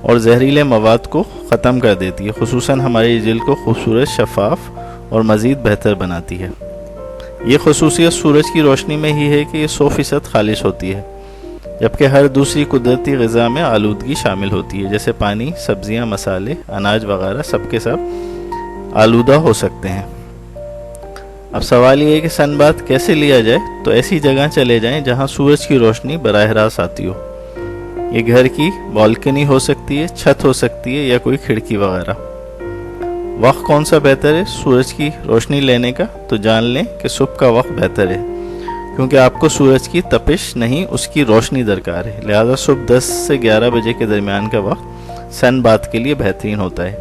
اور زہریلے مواد کو ختم کر دیتی ہے، خصوصاً ہماری جلد کو خوبصورت، شفاف اور مزید بہتر بناتی ہے۔ یہ خصوصیت سورج کی روشنی میں ہی ہے کہ یہ 100% خالص ہوتی ہے، جبکہ ہر دوسری قدرتی غذا میں آلودگی شامل ہوتی ہے، جیسے پانی، سبزیاں، مسالے، اناج وغیرہ سب کے سب آلودہ ہو سکتے ہیں۔ اب سوال یہ ہے کہ سن باتھ کیسے لیا جائے؟ تو ایسی جگہ چلے جائیں جہاں سورج کی روشنی براہ راست آتی ہو۔ یہ گھر کی بالکنی ہو سکتی ہے، چھت ہو سکتی ہے، یا کوئی کھڑکی وغیرہ۔ وقت کون سا بہتر ہے سورج کی روشنی لینے کا؟ تو جان لیں کہ صبح کا وقت بہتر ہے، کیونکہ آپ کو سورج کی تپش نہیں، اس کی روشنی درکار ہے، لہذا صبح 10 سے 11 بجے کے درمیان کا وقت سن باتھ کے لیے بہترین ہوتا ہے۔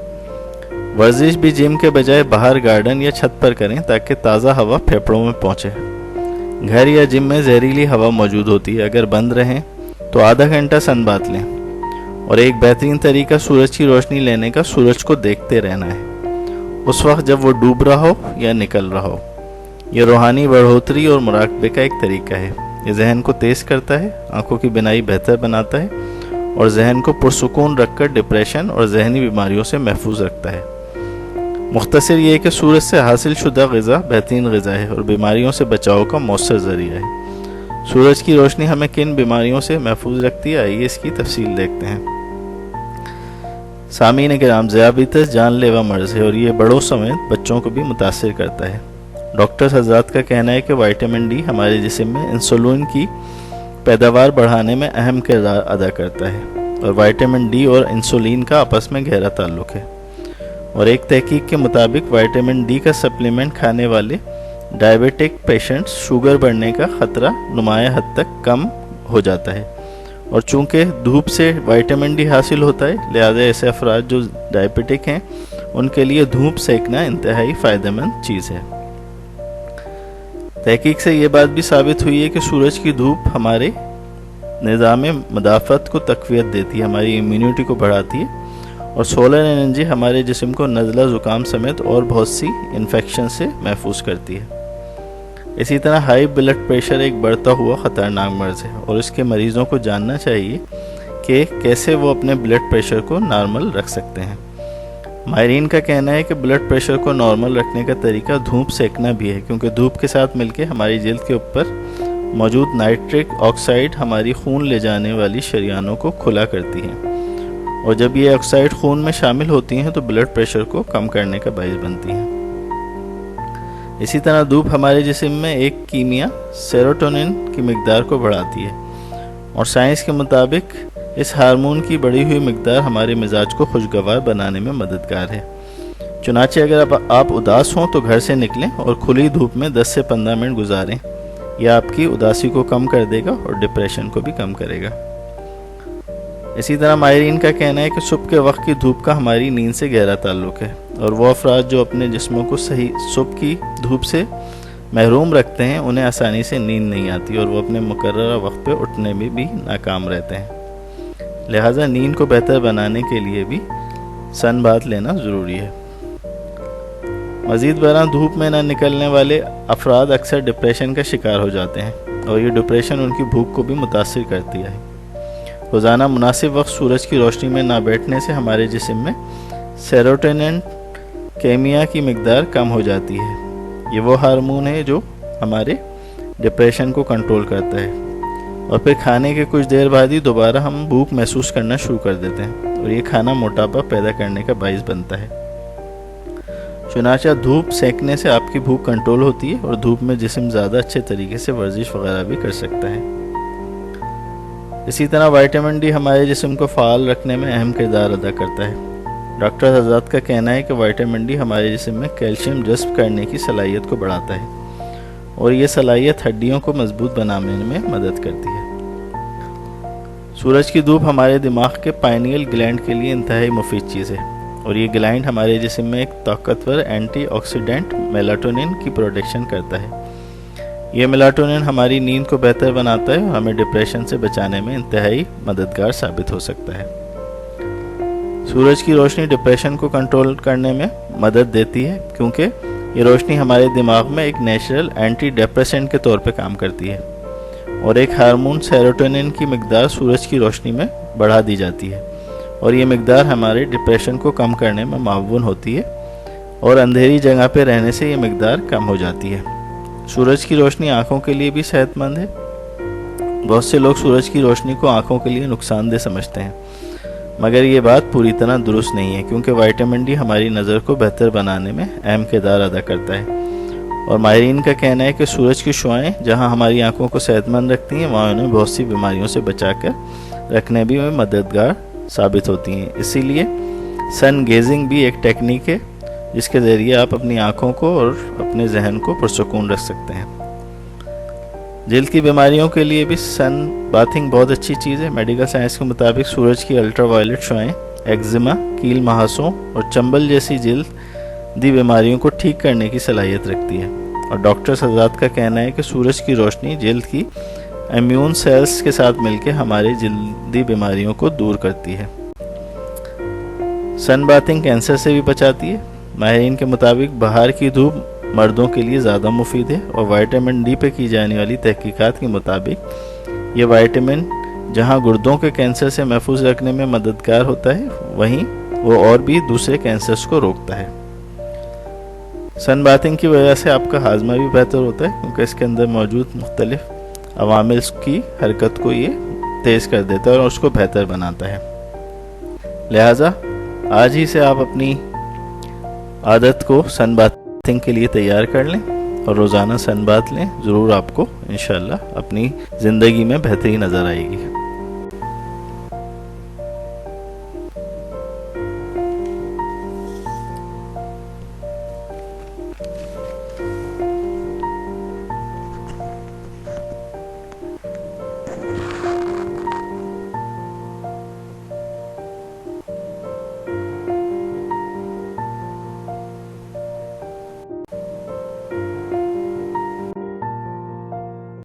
ورزش بھی جم کے بجائے باہر گارڈن یا چھت پر کریں تاکہ تازہ ہوا پھیپھڑوں میں پہنچے۔ گھر یا جم میں زہریلی ہوا موجود ہوتی ہے، اگر بند رہیں تو آدھا گھنٹہ سن باتھ لیں۔ اور ایک بہترین طریقہ سورج کی روشنی لینے کا سورج کو دیکھتے رہنا ہے، اس وقت جب وہ ڈوب رہا ہو یا نکل رہا ہو۔ یہ روحانی بڑھوتری اور مراقبے کا ایک طریقہ ہے۔ یہ ذہن کو تیز کرتا ہے، آنکھوں کی بینائی بہتر بناتا ہے اور ذہن کو پرسکون رکھ کر ڈپریشن اور ذہنی بیماریوں سے محفوظ رکھتا ہے۔ مختصر یہ کہ سورج سے حاصل شدہ غذا بہترین غذا ہے اور بیماریوں سے بچاؤ کا مؤثر ذریعہ ہے۔ سورج کی روشنی ہمیں کن بیماریوں سے محفوظ رکھتی ہے؟ آئیے اس کی تفصیل دیکھتے ہیں۔ سامعین کرام، ذیابیطس جان لیوا مرض ہے اور یہ بڑوں سمیت بچوں کو بھی متاثر کرتا ہے۔ ڈاکٹر حضرات کا کہنا ہے کہ وائٹامن ڈی ہمارے جسم میں انسولین کی پیداوار بڑھانے میں اہم کردار ادا کرتا ہے، اور وائٹامن ڈی اور انسولین کا آپس میں گہرا تعلق ہے۔ اور ایک تحقیق کے مطابق وائٹامن ڈی کا سپلیمنٹ کھانے والے ڈائبیٹک پیشنٹس شوگر بڑھنے کا خطرہ نمایاں حد تک کم ہو جاتا ہے۔ اور چونکہ دھوپ سے وائٹامن ڈی حاصل ہوتا ہے، لہذا ایسے افراد جو ڈائبیٹک ہیں ان کے لیے دھوپ سیکنا انتہائی فائدہ مند چیز ہے۔ تحقیق سے یہ بات بھی ثابت ہوئی ہے کہ سورج کی دھوپ ہمارے نظام مدافعت کو تقویت دیتی ہے، ہماری امیونٹی کو بڑھاتی ہے، اور سولر انرجی ہمارے جسم کو نزلہ، زکام سمیت اور بہت سی انفیکشن سے محفوظ کرتی ہے۔ اسی طرح ہائی بلڈ پریشر ایک بڑھتا ہوا خطرناک مرض ہے، اور اس کے مریضوں کو جاننا چاہیے کہ کیسے وہ اپنے بلڈ پریشر کو نارمل رکھ سکتے ہیں۔ ماہرین کا کہنا ہے کہ بلڈ پریشر کو نارمل رکھنے کا طریقہ دھوپ سیکنا بھی ہے، کیونکہ دھوپ کے ساتھ مل کے ہماری جلد کے اوپر موجود نائٹرک آکسائڈ ہماری خون لے جانے والی شریانوں کو کھلا کرتی ہے، اور جب یہ آکسائڈ خون میں شامل ہوتی ہیں تو بلڈ پریشر کو کم کرنے کا باعث بنتی ہیں۔ اسی طرح دھوپ ہمارے جسم میں ایک کیمیا سیروٹونن کی مقدار کو بڑھاتی ہے، اور سائنس کے مطابق اس ہارمون کی بڑھی ہوئی مقدار ہمارے مزاج کو خوشگوار بنانے میں مددگار ہے۔ چنانچہ اگر آپ اداس ہوں تو گھر سے نکلیں اور کھلی دھوپ میں 10 سے 15 منٹ گزاریں، یہ آپ کی اداسی کو کم کر دے گا اور ڈپریشن کو بھی کم کرے گا۔ اسی طرح ماہرین کا کہنا ہے کہ صبح کے وقت کی دھوپ کا ہماری نیند سے گہرا تعلق ہے، اور وہ افراد جو اپنے جسموں کو صحیح صبح کی دھوپ سے محروم رکھتے ہیں انہیں آسانی سے نیند نہیں آتی، اور وہ اپنے مقررہ وقت پہ اٹھنے میں بھی ناکام رہتے ہیں۔ لہٰذا نیند کو بہتر بنانے کے لیے بھی سن باتھ لینا ضروری ہے۔ مزید برآں دھوپ میں نہ نکلنے والے افراد اکثر ڈپریشن کا شکار ہو جاتے ہیں، اور یہ ڈپریشن ان کی بھوک کو بھی متاثر کرتی ہے۔ روزانہ مناسب وقت سورج کی روشنی میں نہ بیٹھنے سے ہمارے جسم میں سیروٹونن کیمیا کی مقدار کم ہو جاتی ہے۔ یہ وہ ہارمون ہے جو ہمارے ڈپریشن کو کنٹرول کرتا ہے، اور پھر کھانے کے کچھ دیر بعد ہی دوبارہ ہم بھوک محسوس کرنا شروع کر دیتے ہیں، اور یہ کھانا موٹاپا پیدا کرنے کا باعث بنتا ہے۔ چنانچہ دھوپ سینکنے سے آپ کی بھوک کنٹرول ہوتی ہے، اور دھوپ میں جسم زیادہ اچھے طریقے سے ورزش وغیرہ بھی کر سکتا ہے۔ اسی طرح وائٹامن ڈی ہمارے جسم کو فعال رکھنے میں اہم کردار ادا کرتا ہے۔ ڈاکٹر حضرات کا کہنا ہے کہ وائٹامن ڈی ہمارے جسم میں کیلشیم جذب کرنے کی صلاحیت کو بڑھاتا ہے، اور یہ صلاحیت ہڈیوں کو مضبوط بنانے میں مدد کرتی ہے۔ سورج کی دھوپ ہمارے دماغ کے پائنیل گلینڈ کے لیے انتہائی مفید چیز ہے، اور یہ گلینڈ ہمارے جسم میں ایک طاقتور اینٹی آکسیڈنٹ میلاٹونن کی پروڈکشن کرتا ہے۔ یہ میلاٹونن ہماری نیند کو بہتر بناتا ہے اور ہمیں ڈپریشن سے بچانے میں انتہائی مددگار ثابت ہو سکتا ہے۔ سورج کی روشنی ڈپریشن کو کنٹرول کرنے میں مدد دیتی ہے، کیونکہ یہ روشنی ہمارے دماغ میں ایک نیچرل اینٹی ڈپریسنٹ کے طور پہ کام کرتی ہے، اور ایک ہارمون سیروٹونن کی مقدار سورج کی روشنی میں بڑھا دی جاتی ہے، اور یہ مقدار ہمارے ڈپریشن کو کم کرنے میں معاون ہوتی ہے اور اندھیری جگہ پہ رہنے سے یہ مقدار کم ہو جاتی ہے۔ سورج کی روشنی آنکھوں کے لیے بھی صحت مند ہے۔ بہت سے لوگ سورج کی روشنی کو آنکھوں کے لیے نقصان دہ سمجھتے ہیں، مگر یہ بات پوری طرح درست نہیں ہے، کیونکہ وائٹامن ڈی ہماری نظر کو بہتر بنانے میں اہم کردار ادا کرتا ہے، اور ماہرین کا کہنا ہے کہ سورج کی شعاعیں جہاں ہماری آنکھوں کو صحت مند رکھتی ہیں، وہاں انہیں بہت سی بیماریوں سے بچا کر رکھنے بھی میں مددگار ثابت ہوتی ہیں۔ اسی لیے سن گیزنگ بھی ایک ٹیکنیک ہے جس کے ذریعے آپ اپنی آنکھوں کو اور اپنے ذہن کو پرسکون رکھ سکتے ہیں۔ جلد کی بیماریوں کے لیے بھی سن باتھنگ بہت اچھی چیز ہے۔ میڈیکل سائنس کے مطابق سورج کی الٹرا وائلٹ شعاعیں ایگزیما، کیل مہاسوں اور چنبل جیسی جلدی بیماریوں کو ٹھیک کرنے کی صلاحیت رکھتی ہے، اور ڈاکٹر حضرات کا کہنا ہے کہ سورج کی روشنی جلد کی امیون سیلز کے ساتھ مل کے ہماری جلدی بیماریوں کو دور کرتی ہے۔ سن باتھنگ کینسر سے بھی بچاتی ہے۔ ماہرین کے مطابق باہر کی دھوپ مردوں کے لیے زیادہ مفید ہے، اور وائٹامن ڈی پہ کی جانے والی تحقیقات کے مطابق یہ وائٹامن جہاں گردوں کے کینسر سے محفوظ رکھنے میں مددگار ہوتا ہے، وہیں وہ اور بھی دوسرے کینسرز کو روکتا ہے۔ سن باتھنگ کی وجہ سے آپ کا ہاضمہ بھی بہتر ہوتا ہے، کیونکہ اس کے اندر موجود مختلف عوامل کی حرکت کو یہ تیز کر دیتا ہے اور اس کو بہتر بناتا ہے۔ لہٰذا آج ہی سے آپ اپنی عادت کو سن باتھنگ کے لیے تیار کر لیں اور روزانہ سن باتھ لیں، ضرور آپ کو انشاءاللہ اپنی زندگی میں بہتری نظر آئے گی۔